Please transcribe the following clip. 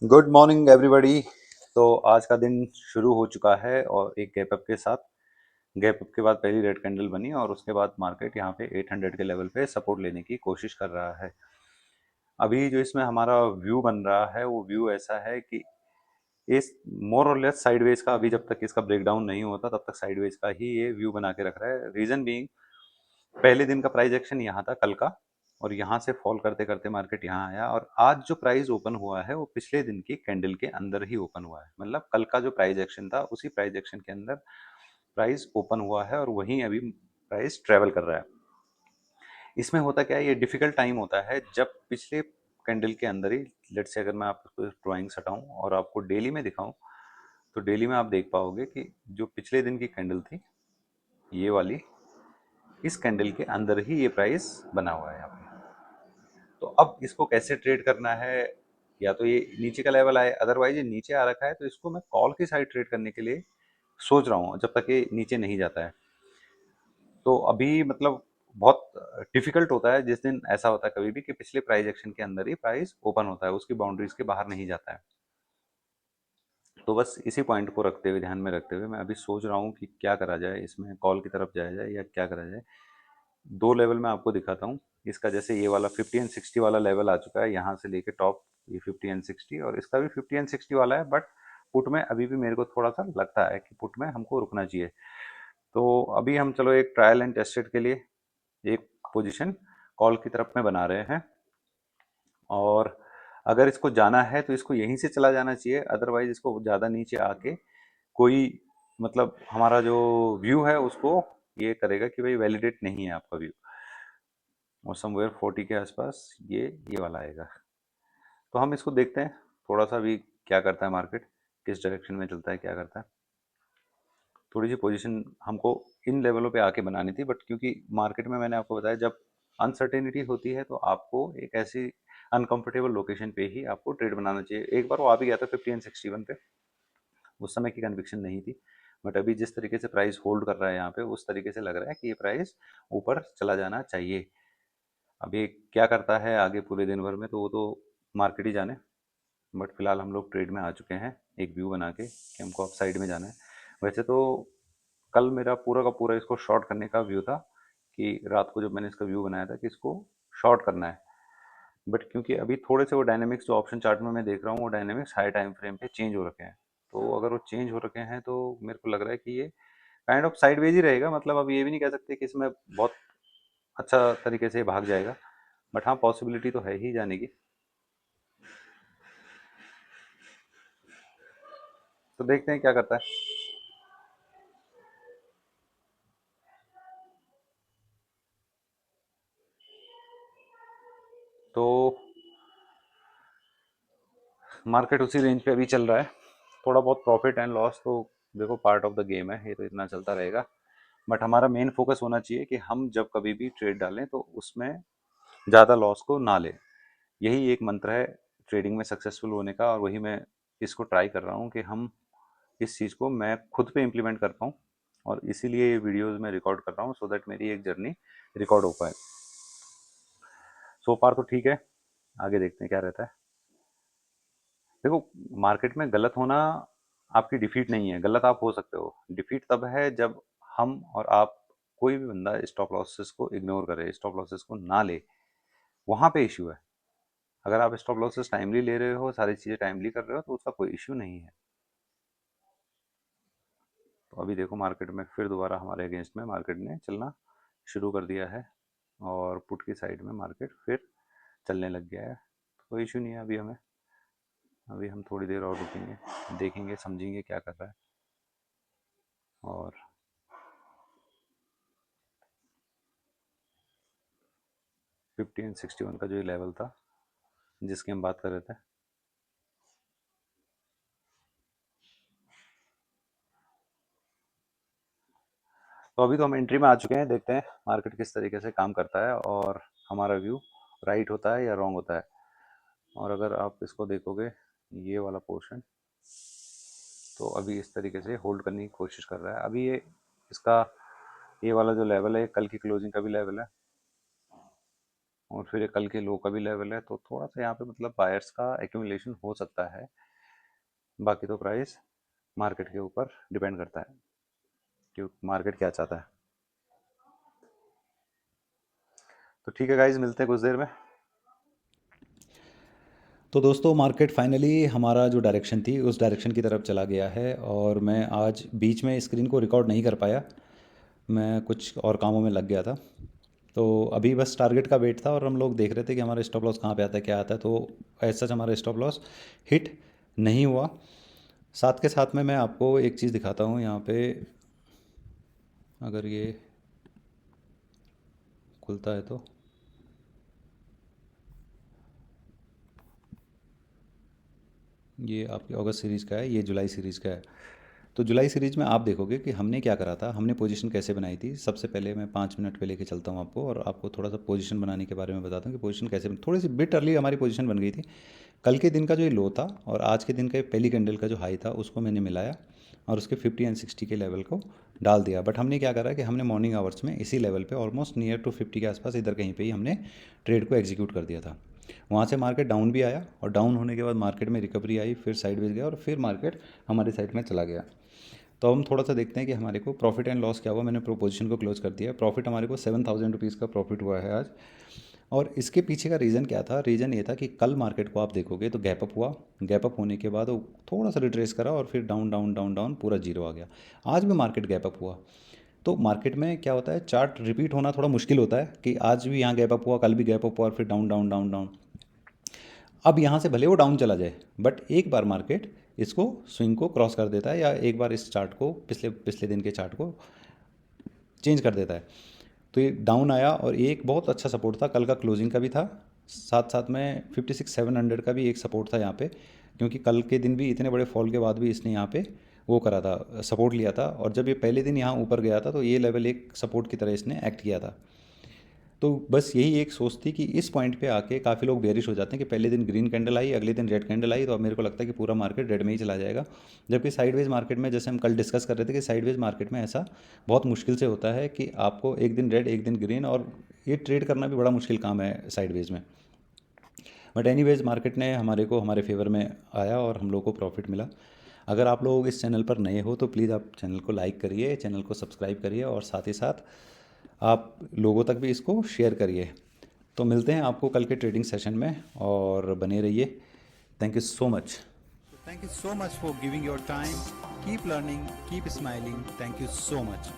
Good morning everybody. तो आज का दिन शुरू हो चुका है और एक गैप अप के साथ। गैप अप के बाद पहली रेड कैंडल बनी और उसके बाद मार्केट यहाँ पे 800 के लेवल पे सपोर्ट लेने की कोशिश कर रहा है। अभी जो इसमें हमारा व्यू बन रहा है वो व्यू ऐसा है कि इस मोर और लेस साइडवेज का, अभी जब तक इसका ब्रेकडाउन नहीं होता तब तक साइडवेज का ही ये व्यू बना के रख रहा है। रीजन बीइंग, पहले दिन का प्राइस एक्शन यहाँ था कल का, और यहाँ से फॉल करते करते मार्केट यहाँ आया और आज जो प्राइस ओपन हुआ है वो पिछले दिन की कैंडल के अंदर ही ओपन हुआ है। मतलब कल का जो प्राइस एक्शन था उसी प्राइस एक्शन के अंदर प्राइस ओपन हुआ है और वहीं अभी प्राइस ट्रेवल कर रहा है। इसमें होता क्या है, ये डिफिकल्ट टाइम होता है जब पिछले कैंडल के अंदर ही, लेट्स से अगर मैं आपको ड्राइंग हटाऊं और आपको डेली में दिखाऊं, तो डेली में आप देख पाओगे कि जो पिछले दिन की कैंडल थी ये वाली, इस कैंडल के अंदर ही ये प्राइस बना हुआ है यहाँ पे। तो अब इसको कैसे ट्रेड करना है, या तो ये नीचे का लेवल आए, अदरवाइज ये नीचे आ रखा है तो इसको मैं कॉल की साइड ट्रेड करने के लिए सोच रहा हूँ जब तक ये नीचे नहीं जाता है। तो अभी मतलब बहुत डिफिकल्ट होता है जिस दिन ऐसा होता है कभी भी कि पिछले प्राइस एक्शन के अंदर ही प्राइस ओपन होता है, उसकी बाउंड्रीज के बाहर नहीं जाता है। तो बस इसी पॉइंट को रखते हुए, ध्यान में रखते हुए, मैं अभी सोच रहा हूँ कि क्या करा जाए, इसमें कॉल की तरफ जाया जाए या क्या करा जाए। दो लेवल मैं आपको दिखाता हूँ इसका। जैसे ये वाला 50 एंड 60 वाला लेवल आ चुका है, यहाँ से लेके टॉप ये 50 एंड 60, और इसका भी 50 एंड 60 वाला है। बट पुट में अभी भी मेरे को थोड़ा सा लगता है कि पुट में हमको रुकना चाहिए। तो अभी हम चलो एक ट्रायल एंड टेस्टेड के लिए एक पोजीशन कॉल की तरफ में बना रहे हैं, और अगर इसको जाना है तो इसको यहीं से चला जाना चाहिए, अदरवाइज इसको ज़्यादा नीचे आके कोई मतलब हमारा जो व्यू है उसको ये करेगा कि भाई वैलिडेट नहीं है आपका व्यू, और समवेयर 40 के आसपास ये वाला आएगा। तो हम इसको देखते हैं थोड़ा सा भी क्या करता है मार्केट, किस डायरेक्शन में चलता है, क्या करता है। थोड़ी सी पोजीशन हमको इन लेवलों पे आके बनानी थी, बट क्योंकि मार्केट में मैंने आपको बताया जब अनसर्टेनिटी होती है तो आपको एक ऐसी अनकंफर्टेबल लोकेशन पे ही आपको ट्रेड बनाना चाहिए। एक बार वो आ भी गया था 50 एंड 61 पे, उस समय की कन्विक्शन नहीं थी। बट अभी जिस तरीके से प्राइस होल्ड कर रहा है यहाँ पे, उस तरीके से लग रहा है कि ये प्राइस ऊपर चला जाना चाहिए। अभी क्या करता है आगे पूरे दिन भर में तो वो तो मार्केट ही जाने। बट फिलहाल हम लोग ट्रेड में आ चुके हैं एक व्यू बना के कि हमको अप साइड में जाना है। वैसे तो कल मेरा पूरा का पूरा इसको शॉर्ट करने का व्यू था, कि रात को जब मैंने इसका व्यू बनाया था कि इसको शॉर्ट करना है। बट क्योंकि अभी थोड़े से वो डायनेमिक्स जो ऑप्शन चार्ट में मैं देख रहा हूँ वो डायनेमिक्स हाई टाइम फ्रेम पे चेंज हो रखे हैं। तो अगर वो चेंज हो रखे हैं तो मेरे को लग रहा है कि ये काइंड ऑफ साइडवेज ही रहेगा। मतलब अब ये भी नहीं कह सकते कि इसमें बहुत अच्छा तरीके से भाग जाएगा, बट हाँ पॉसिबिलिटी तो है ही जाने की। तो देखते हैं क्या करता है। तो मार्केट उसी रेंज पे अभी चल रहा है। थोड़ा बहुत प्रॉफिट एंड लॉस तो देखो पार्ट ऑफ द गेम है, ये तो इतना चलता रहेगा। बट हमारा मेन फोकस होना चाहिए कि हम जब कभी भी ट्रेड डालें तो उसमें ज़्यादा लॉस को ना लें। यही एक मंत्र है ट्रेडिंग में सक्सेसफुल होने का, और वही मैं इसको ट्राई कर रहा हूँ कि हम इस चीज़ को मैं खुद पे इम्प्लीमेंट कर पाऊँ। और इसीलिए ये वीडियोज़ में रिकॉर्ड कर रहा हूँ सो दैट मेरी एक जर्नी रिकॉर्ड हो पाए। सो फार तो ठीक है, आगे देखते हैं क्या रहता है। देखो, मार्केट में गलत होना आपकी डिफीट नहीं है। गलत आप हो सकते हो, डिफीट तब है जब हम और आप, कोई भी बंदा स्टॉप लॉसेस को इग्नोर करे, स्टॉप लॉसेस को ना ले, वहां पे इश्यू है। अगर आप स्टॉप लॉसेस टाइमली ले रहे हो, सारी चीज़ें टाइमली कर रहे हो, तो उसका कोई इश्यू नहीं है। तो अभी देखो मार्केट में फिर दोबारा हमारे अगेंस्ट में मार्केट ने चलना शुरू कर दिया है, और पुट की साइड में मार्केट फिर चलने लग गया है। तो कोई इशू नहीं है अभी हमें। अभी हम थोड़ी देर और रुकेंगे, देखेंगे, समझेंगे क्या कर रहा है। और 50 एंड 61 का जो लेवल था जिसकी हम बात कर रहे थे, तो अभी तो हम एंट्री में आ चुके हैं। देखते हैं मार्केट किस तरीके से काम करता है और हमारा व्यू राइट होता है या रॉन्ग होता है। और अगर आप इसको देखोगे, ये वाला पोर्शन तो अभी इस तरीके से होल्ड करने की कोशिश कर रहा है। अभी ये इसका ये वाला जो लेवल है कल की क्लोजिंग का भी लेवल है। और फिर ये कल के लो का भी लेवल है, तो थोड़ा सा यहाँ पे मतलब बायर्स का एक्यूमुलेशन हो सकता है। बाकी तो प्राइस मार्केट के ऊपर डिपेंड करता है कि मार्केट क्या चाहता है। तो ठीक है गाइज, मिलते हैं कुछ देर में। तो दोस्तों मार्केट फाइनली हमारा जो डायरेक्शन थी उस डायरेक्शन की तरफ चला गया है, और मैं आज बीच में स्क्रीन को रिकॉर्ड नहीं कर पाया, मैं कुछ और कामों में लग गया था। तो अभी बस टारगेट का वेट था और हम लोग देख रहे थे कि हमारा स्टॉप लॉस कहाँ पे आता है, क्या आता है। तो ऐसा हमारा स्टॉप लॉस हिट नहीं हुआ। साथ के साथ में मैं आपको एक चीज़ दिखाता हूँ यहाँ पे, अगर ये खुलता है तो ये आपकी अगस्त सीरीज़ का है, ये जुलाई सीरीज़ का है। तो जुलाई सीरीज़ में आप देखोगे कि हमने क्या करा था, हमने पोजीशन कैसे बनाई थी। सबसे पहले मैं 5 मिनट पे लेके चलता हूँ आपको, और आपको थोड़ा सा पोजीशन बनाने के बारे में बताता हूँ कि पोजीशन कैसे थोड़ी सी बिट अर्ली हमारी पोजीशन बन गई थी। कल के दिन का जो ये लो था और आज के दिन का पहली कैंडल का जो हाई था उसको मैंने मिलाया और उसके 50 एंड 60 के लेवल को डाल दिया। बट हमने क्या करा कि हमने मॉर्निंग आवर्स में इसी लेवल पे ऑलमोस्ट नियर टू 50 के आसपास इधर कहीं पे ही हमने ट्रेड को एग्जीक्यूट कर दिया था। वहाँ से मार्केट डाउन भी आया, और डाउन होने के बाद मार्केट में रिकवरी आई, फिर साइडवेज गया और फिर मार्केट हमारे साइड में चला गया। तो हम थोड़ा सा देखते हैं कि हमारे को प्रॉफिट एंड लॉस क्या हुआ। मैंने पोजीशन को क्लोज कर दिया। प्रॉफिट हमारे को 7,000 रुपीज़ का प्रॉफिट हुआ है आज। और इसके पीछे का रीज़न क्या था? रीज़न ये था कि कल मार्केट को आप देखोगे तो गैप अप हुआ, गैप अप होने के बाद वो थोड़ा सा रिट्रेस करा और फिर डाउन डाउन डाउन डाउन पूरा जीरो आ गया। आज भी मार्केट गैप अप हुआ। तो मार्केट में क्या होता है, चार्ट रिपीट होना थोड़ा मुश्किल होता है कि आज भी यहाँ गैप अप हुआ, कल भी गैप अप हुआ और फिर डाउन डाउन डाउन डाउन। अब यहाँ से भले वो डाउन चला जाए, बट एक बार मार्केट इसको स्विंग को क्रॉस कर देता है, या एक बार इस चार्ट को पिछले पिछले दिन के चार्ट को चेंज कर देता है। तो ये डाउन आया और ये एक बहुत अच्छा सपोर्ट था, कल का क्लोजिंग का भी था, साथ साथ में 56,700 का भी एक सपोर्ट था यहाँ पे, क्योंकि कल के दिन भी इतने बड़े फॉल के बाद भी इसने यहाँ पे वो करा था, सपोर्ट लिया था। और जब ये पहले दिन यहाँ ऊपर गया था तो ये लेवल एक सपोर्ट की तरह इसने एक्ट किया था। तो बस यही एक सोच थी कि इस पॉइंट पे आके काफ़ी लोग बेरिश हो जाते हैं कि पहले दिन ग्रीन कैंडल आई, अगले दिन रेड कैंडल आई, तो अब मेरे को लगता है कि पूरा मार्केट रेड में ही चला जाएगा। जबकि साइडवेज मार्केट में, जैसे हम कल डिस्कस कर रहे थे कि साइडवेज मार्केट में ऐसा बहुत मुश्किल से होता है कि आपको एक दिन रेड एक दिन ग्रीन, और ये ट्रेड करना भी बड़ा मुश्किल काम है साइडवेज में। बट एनीवेज मार्केट ने हमारे को हमारे फेवर में आया और हम लोग को प्रॉफिट मिला। अगर आप लोग इस चैनल पर नए हो तो प्लीज़ आप चैनल को लाइक करिए, चैनल को सब्सक्राइब करिए, और साथ ही साथ आप लोगों तक भी इसको शेयर करिए। तो मिलते हैं आपको कल के ट्रेडिंग सेशन में, और बने रहिए। Thank you so much. Thank you so much for giving your time. Keep learning, keep smiling. Thank you so much.